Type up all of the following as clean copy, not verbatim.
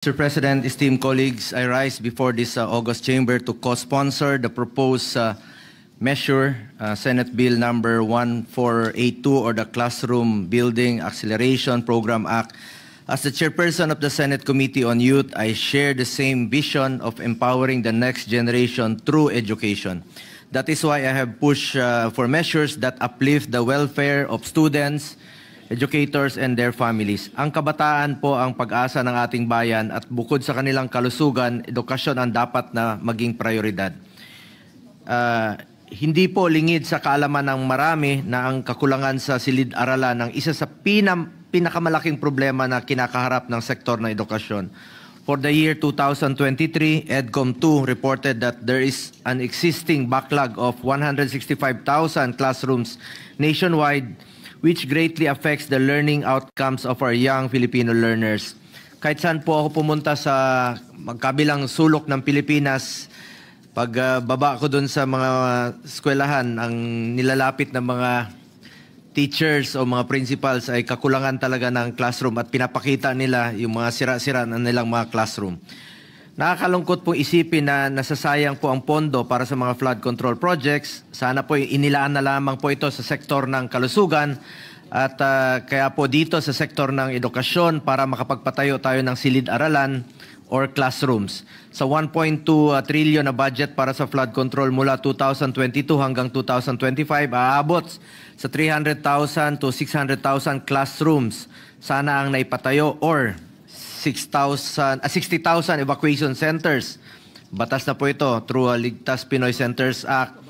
Mr. President, esteemed colleagues, I rise before this August chamber to co-sponsor the proposed measure, Senate Bill number 1482, or the Classroom Building Acceleration Program Act. As the chairperson of the Senate Committee on Youth, I share the same vision of empowering the next generation through education. That is why I have pushed for measures that uplift the welfare of students, educators, and their families. Ang kabataan po ang pag-asa ng ating bayan at bukod sa kanilang kalusugan, edukasyon ang dapat na maging prioridad. Hindi po lingid sa kaalaman ng marami na ang kakulangan sa silid-aralan ang isa sa pinakamalaking problema na kinakaharap ng sektor ng edukasyon. For the year 2023, EDCOM2 reported that there is an existing backlog of 165,000 classrooms nationwide, which greatly affects the learning outcomes of our young Filipino learners. Kahit saan po ako pumunta sa magkabilang sulok ng Pilipinas, pag baba ko dun sa mga eskwelahan, ang nilalapit ng mga teachers o mga principals ay kakulangan talaga ng classroom at pinapakita nila yung mga sira-sira na nilang mga classroom. Nakakalungkot po isipin na nasasayang po ang pondo para sa mga flood control projects. Sana po inilaan na lamang po ito sa sektor ng kalusugan at kaya po dito sa sektor ng edukasyon para makapagpatayo tayo ng silid-aralan or classrooms. Sa 1.2 trillion na budget para sa flood control mula 2022 hanggang 2025, aabot sa 300,000 to 600,000 classrooms. Sana ang naipatayo or 60,000 evacuation centers. Batas na po ito through Ligtas Pinoy Centers Act,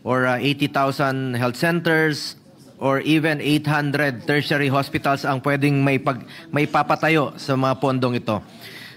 or 80,000 health centers, or even 800 tertiary hospitals ang pwedeng may papatayo sa mga pondong ito.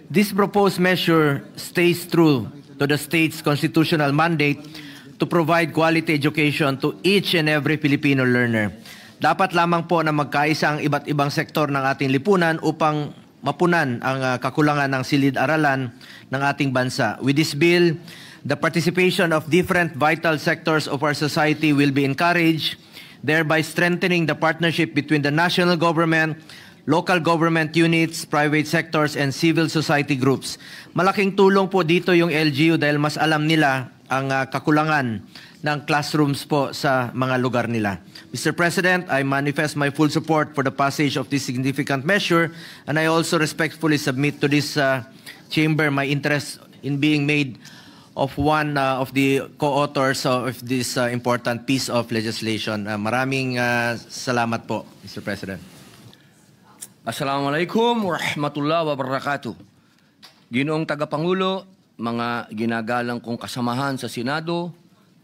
This proposed measure stays true to the state's constitutional mandate to provide quality education to each and every Filipino learner. Dapat lamang po na magkaisa ang iba't ibang sektor ng ating lipunan upang mapunan ang kakulangan ng silid-aralan ng ating bansa. With this bill, the participation of different vital sectors of our society will be encouraged, thereby strengthening the partnership between the national government, local government units, private sectors, and civil society groups. Malaking tulong po dito yung LGU dahil mas alam nila ang kakulangan ng classrooms po sa mga lugar nila. Mr. President, I manifest my full support for the passage of this significant measure, and I also respectfully submit to this chamber my interest in being made of one of the co-authors of this important piece of legislation. Maraming salamat po, Mr. President. Assalamualaikum warahmatullahi wabarakatuh. Ginoong Tagapangulo, mga ginagalang kong kasamahan sa Senado,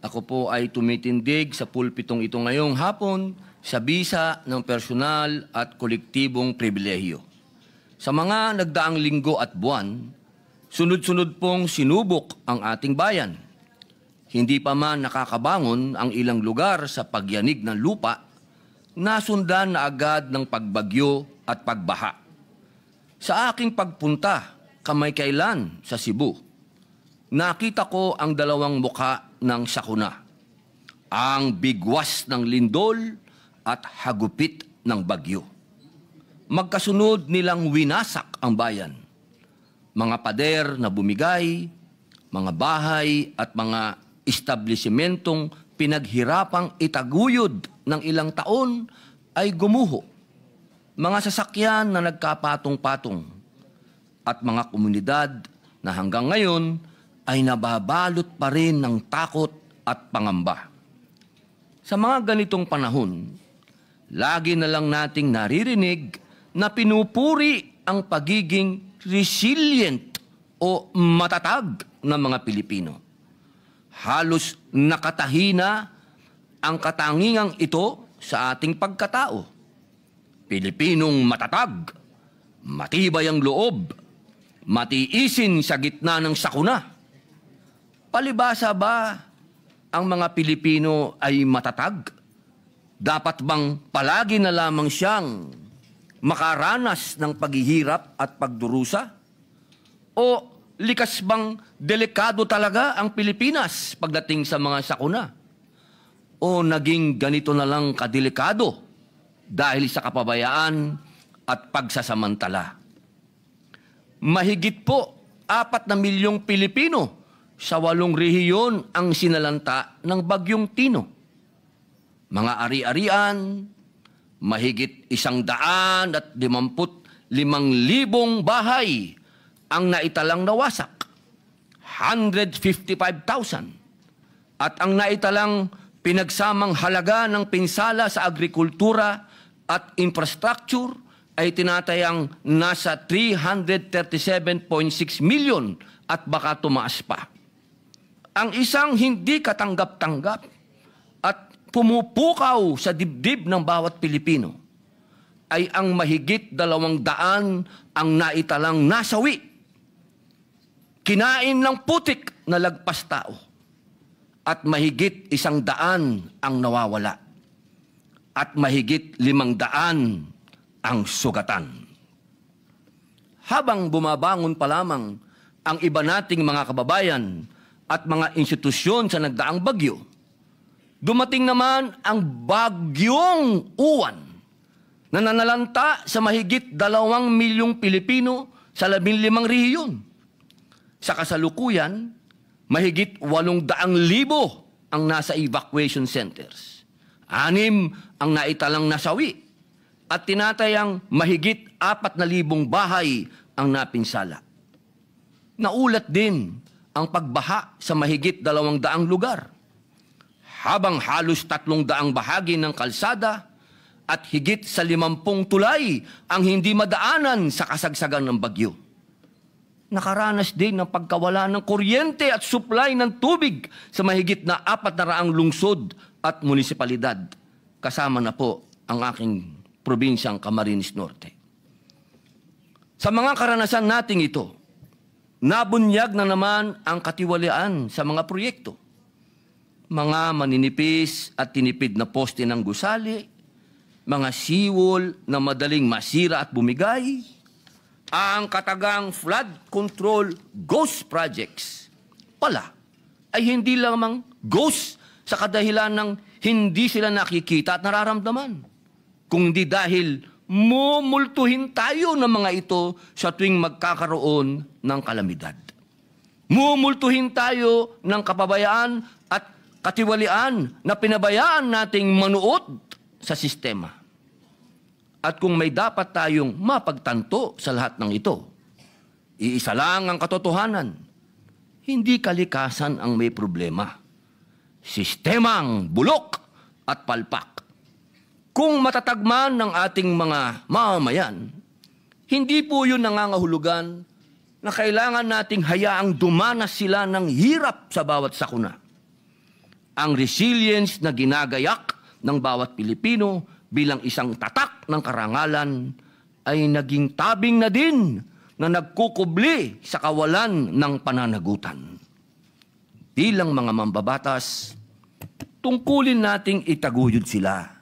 ako po ay tumitindig sa pulpitong ito ngayong hapon sa bisa ng personal at kolektibong pribilehyo. Sa mga nagdaang linggo at buwan, sunod-sunod pong sinubok ang ating bayan. Hindi pa man nakakabangon ang ilang lugar sa pagyanig ng lupa, nasundan na agad ng pagbagyo at pagbaha. Sa aking pagpunta kamakailan sa Cebu, nakita ko ang dalawang muka ng sakuna, ang bigwas ng lindol at hagupit ng bagyo. Magkasunod nilang winasak ang bayan. Mga pader na bumigay, mga bahay at mga establishmentong pinaghirapang itaguyod ng ilang taon ay gumuho. Mga sasakyan na nagkapatong-patong at mga komunidad na hanggang ngayon ay nababalot pa rin ng takot at pangamba. Sa mga ganitong panahon, lagi na lang nating naririnig na pinupuri ang pagiging resilient o matatag ng mga Pilipino. Halos nakatahina ang katangingang ito sa ating pagkatao. Pilipinong matatag, matibay ang loob, matiisin sa gitna ng sakuna. Palibasa ba ang mga Pilipino ay matatag? Dapat bang palagi na lamang siyang makaranas ng paghihirap at pagdurusa? O likas bang delikado talaga ang Pilipinas pagdating sa mga sakuna? O naging ganito na lang kadelikado dahil sa kapabayaan at pagsasamantala? mahigit po 4 na milyong Pilipino sa 8 rehiyon ang sinalanta ng Bagyong Tino. Mga ari-arian, mahigit 155,000 bahay ang naitalang nawasak, 155,000. At ang naitalang pinagsamang halaga ng pinsala sa agrikultura at infrastructure ay tinatayang nasa 337.6 million at baka tumaas pa. Ang isang hindi katanggap-tanggap at pumupukaw sa dibdib ng bawat Pilipino ay ang mahigit 200 ang naitalang nasawi. Kinain ng putik na lagpas tao at mahigit 100 ang nawawala at mahigit 500 ang sugatan. Habang bumabangon pa lamang ang iba nating mga kababayan at mga institusyon sa nagdaang bagyo, dumating naman ang Bagyong Uwan na nanalanta sa mahigit 2 milyong Pilipino sa 15 rehiyon. Sa kasalukuyan, mahigit 800,000 ang nasa evacuation centers. 6 ang naitalang nasawi at tinatayang mahigit 4,000 bahay ang napinsala. Naulat din ang pagbaha sa mahigit 200 lugar, habang halos 300 bahagi ng kalsada at higit sa 50 tulay ang hindi madaanan sa kasagsagan ng bagyo. Nakaranas din ng pagkawala ng kuryente at supply ng tubig sa mahigit na 400 lungsod at munisipalidad, kasama na po ang aking probinsyang Camarines Norte. Sa mga karanasan nating ito, nabunyag na naman ang katiwalian sa mga proyekto. Mga maninipis at tinipid na poste ng gusali, mga seawall na madaling masira at bumigay, ang katagang flood control ghost projects pala ay hindi lamang ghost sa kadahilan ng hindi sila nakikita at nararamdaman, kundi dahil mumultuhin tayo ng mga ito sa tuwing magkakaroon ng kalamidad. Mumultuhin tayo ng kapabayaan at katiwalian na pinabayaan nating manuot sa sistema. At kung may dapat tayong mapagtanto sa lahat ng ito, iisa lang ang katotohanan: hindi kalikasan ang may problema. Sistemang bulok at palpak. Kung matatag man ng ating mga mamamayan, hindi po yun nangangahulugan na kailangan nating hayaang dumanas sila ng hirap sa bawat sakuna. Ang resilience na ginagayak ng bawat Pilipino bilang isang tatak ng karangalan ay naging tabing na din na nagkukubli sa kawalan ng pananagutan. Bilang mga mambabatas, tungkulin nating itaguyod sila.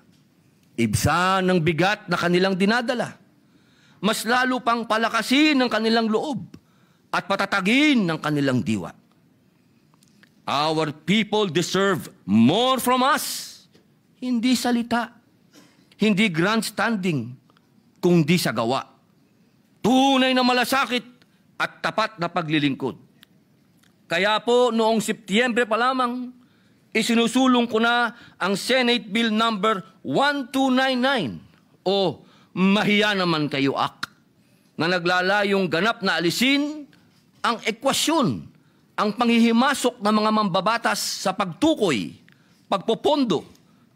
Ibsan ng bigat na kanilang dinadala. Mas lalo pang palakasin ng kanilang loob at patatagin ng kanilang diwa. Our people deserve more from us. Hindi salita, hindi grandstanding, kundi sa gawa. Tunay na malasakit at tapat na paglilingkod. Kaya po noong Setyembre pa lamang, isinusulong ko na ang Senate Bill number 1299 o Mahiya Naman Kayo Act, na naglalayong ganap na alisin ang ekwasyon, ang panghihimasok ng mga mambabatas sa pagtukoy, pagpopondo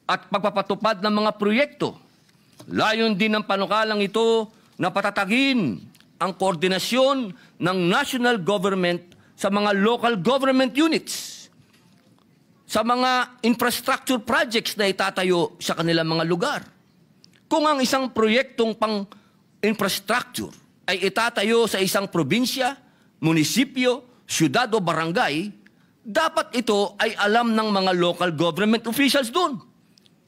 at pagpapatupad ng mga proyekto. Layon din ng panukalang ito na patatagin ang koordinasyon ng national government sa mga local government units, sa mga infrastructure projects na itatayo sa kanilang mga lugar. Kung ang isang proyektong pang-infrastructure ay itatayo sa isang probinsya, munisipyo, syudad o barangay, dapat ito ay alam ng mga local government officials doon.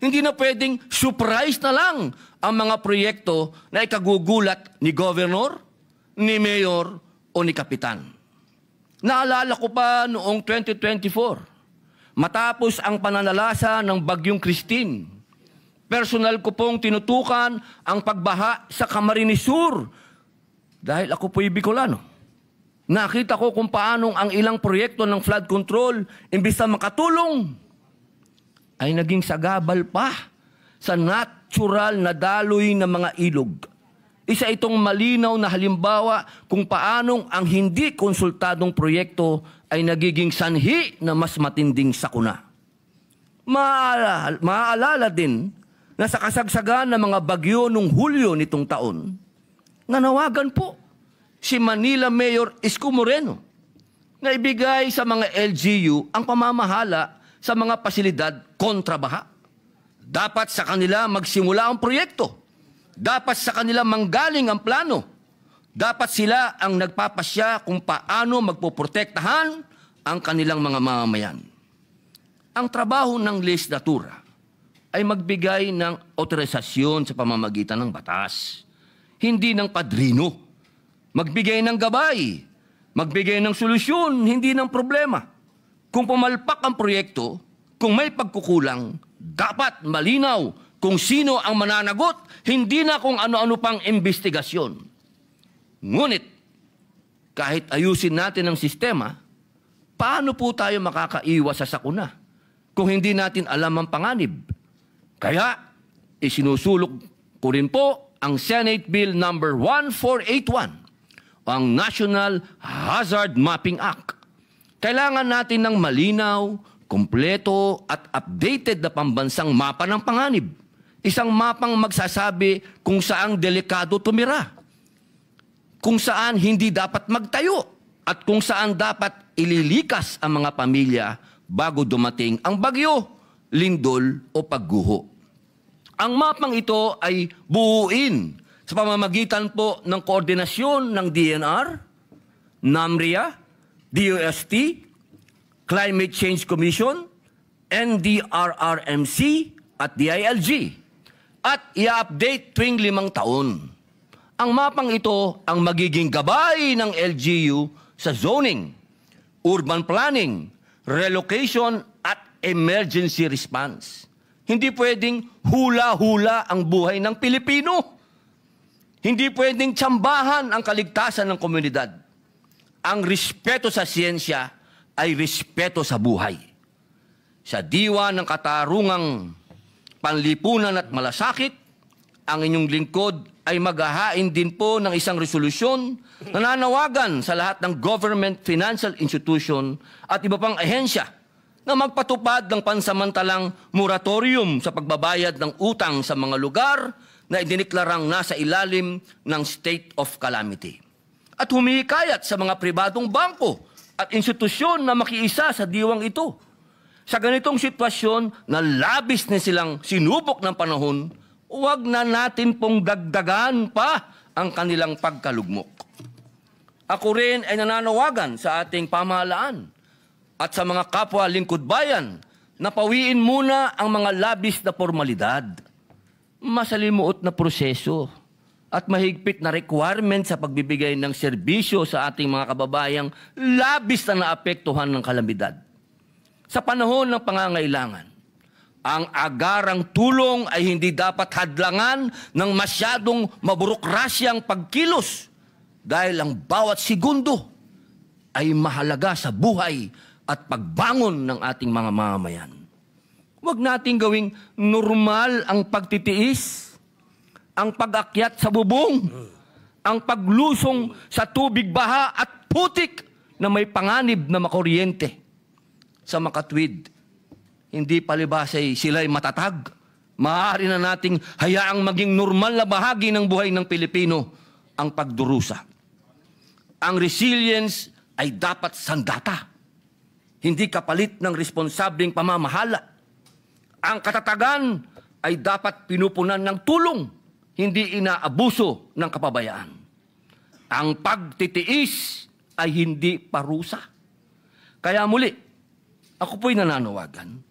Hindi na pwedeng surprise na lang ang mga proyekto na ikagugulat ni governor, ni mayor o ni kapitan. Naalala ko pa noong 2024, matapos ang pananalasa ng Bagyong Christine, personal ko pong tinutukan ang pagbaha sa Camarines Sur Dahil ako po'y Bicolano. Nakita ko kung paanong ang ilang proyekto ng flood control, imbis na makatulong, ay naging sagabal pa sa natural na daloy ng mga ilog. Isa itong malinaw na halimbawa kung paanong ang hindi konsultadong proyekto ay nagiging sanhi na mas matinding sakuna. Maaalala din na sa kasagsagan ng mga bagyo noong Hulyo nitong taon, nanawagan po si Manila Mayor Isko Moreno na ibigay sa mga LGU ang pamamahala sa mga pasilidad kontra baha. Dapat sa kanila magsimula ang proyekto. Dapat sa kanila manggaling ang plano. Dapat sila ang nagpapasya kung paano magpoprotektahan ang kanilang mga mamamayan. Ang trabaho ng legislatura ay magbigay ng otorisasyon sa pamamagitan ng batas. Hindi ng padrino. Magbigay ng gabay. Magbigay ng solusyon, hindi ng problema. Kung pumalpak ang proyekto, kung may pagkukulang, dapat malinaw kung sino ang mananagot, hindi na kung ano-ano pang investigasyon. Ngunit, kahit ayusin natin ang sistema, paano po tayo makakaiwas sa sakuna kung hindi natin alam ang panganib? Kaya, isinusulok ko rin po ang Senate Bill number 1481, ang National Hazard Mapping Act. Kailangan natin ng malinaw, kumpleto at updated na pambansang mapa ng panganib. Isang mapang magsasabi kung saang delikado tumira, kung saan hindi dapat magtayo, at kung saan dapat ililikas ang mga pamilya bago dumating ang bagyo, lindol o pagguho. Ang mapang ito ay buuin sa pamamagitan po ng koordinasyon ng DNR, NAMRIA, DOST, Climate Change Commission, NDRRMC at DILG. At i-update tuwing 5 taon. Ang mapang ito ang magiging gabay ng LGU sa zoning, urban planning, relocation at emergency response. Hindi pwedeng hula-hula ang buhay ng Pilipino. Hindi pwedeng tsambahan ang kaligtasan ng komunidad. Ang respeto sa siyensya ay respeto sa buhay. Sa diwa ng katarungang panlipunan at malasakit, ang inyong lingkod ay maghahain din po ng isang resolusyon na nanawagan sa lahat ng government financial institution at iba pang ahensya na magpatupad ng pansamantalang moratorium sa pagbabayad ng utang sa mga lugar na idiniklarang nasa ilalim ng state of calamity. At humihikayat sa mga pribadong bangko at institusyon na makiisa sa diwang ito. Sa ganitong sitwasyon na labis na silang sinubok ng panahon, huwag na natin pong dagdagan pa ang kanilang pagkalugmok. Ako rin ay nananawagan sa ating pamahalaan at sa mga kapwa lingkod bayan na pawiin muna ang mga labis na formalidad, masalimuot na proseso at mahigpit na requirement sa pagbibigay ng serbisyo sa ating mga kababayang labis na naapektuhan ng kalamidad. Sa panahon ng pangangailangan, ang agarang tulong ay hindi dapat hadlangan ng masyadong maburokrasyang pagkilos dahil ang bawat segundo ay mahalaga sa buhay at pagbangon ng ating mga mamamayan. Huwag nating gawing normal ang pagtitiis, ang pag-akyat sa bubong, ang paglusong sa tubig baha at putik na may panganib na makuryente. Sa makatwid, hindi palibasay sila'y matatag. Maaari na nating hayaang maging normal na bahagi ng buhay ng Pilipino ang pagdurusa. Ang resilience ay dapat sandata, hindi kapalit ng responsableng pamamahala. Ang katatagan ay dapat pinupunan ng tulong, hindi inaabuso ng kapabayaan. Ang pagtitiis ay hindi parusa. Kaya muli, ako po'y nananawagan.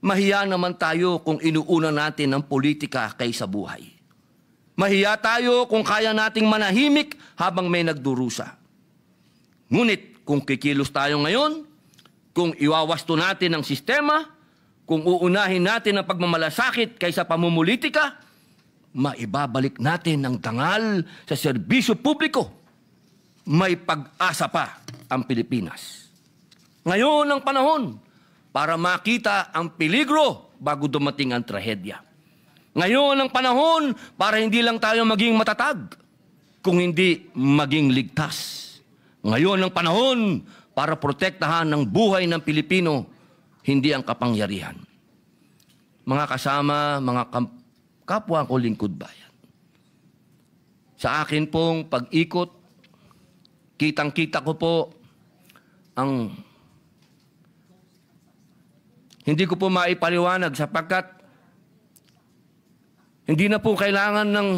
Mahiya naman tayo kung inuuna natin ang politika kaysa buhay. Mahiya tayo kung kaya nating manahimik habang may nagdurusa. Ngunit kung kikilos tayo ngayon, kung iwawasto natin ang sistema, kung uunahin natin ang pagmamalasakit kaysa pamumulitika, maibabalik natin ang dangal sa serbisyo publiko, may pag-asa pa ang Pilipinas. Ngayon ang panahon para makita ang peligro bago dumating ang trahedya. Ngayon ang panahon para hindi lang tayo maging matatag, kung hindi maging ligtas. Ngayon ang panahon para protektahan ang buhay ng Pilipino, hindi ang kapangyarihan. Mga kasama, mga kapwa ko lingkod bayan. Sa akin pong pag-ikot, kitang-kita ko po ang hindi ko po maipaliwanag sapagkat hindi na po kailangan ng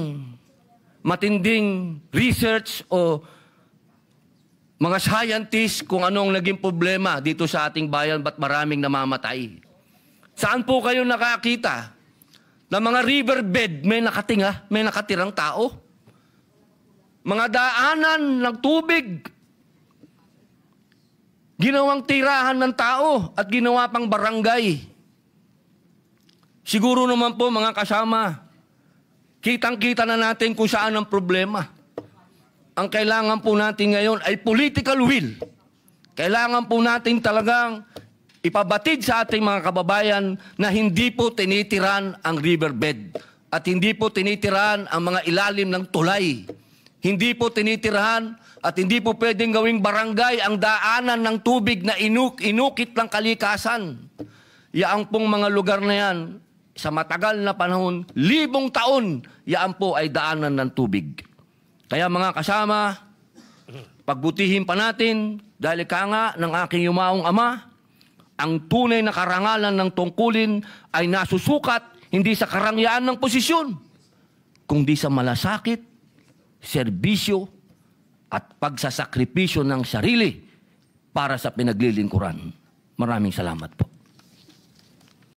matinding research o mga scientists kung anong naging problema dito sa ating bayan, ba't maraming namamatay. Saan po kayo nakakita na mga riverbed may nakatirang tao? Mga daanan ng tubig, ginawang tirahan ng tao at ginawa pang barangay. Siguro naman po mga kasama, kitang-kita na natin kung saan ang problema. Ang kailangan po natin ngayon ay political will. Kailangan po natin talagang ipabatid sa ating mga kababayan na hindi po tinitiran ang riverbed at hindi po tinitiran ang mga ilalim ng tulay. Hindi po tinitirahan at hindi po pwedeng gawing barangay ang daanan ng tubig na inukit ng kalikasan. Yaang pong mga lugar na yan, sa matagal na panahon, 1,000 taon, yaan po ay daanan ng tubig. Kaya mga kasama, pagbutihin pa natin, dahil ka nga ng aking yumaong ama, ang tunay na karangalan ng tungkulin ay nasusukat hindi sa karangyaan ng posisyon, kundi sa malasakit, serbisyo, at pagsasakripisyo ng sarili para sa pinaglilingkuran. Maraming salamat po.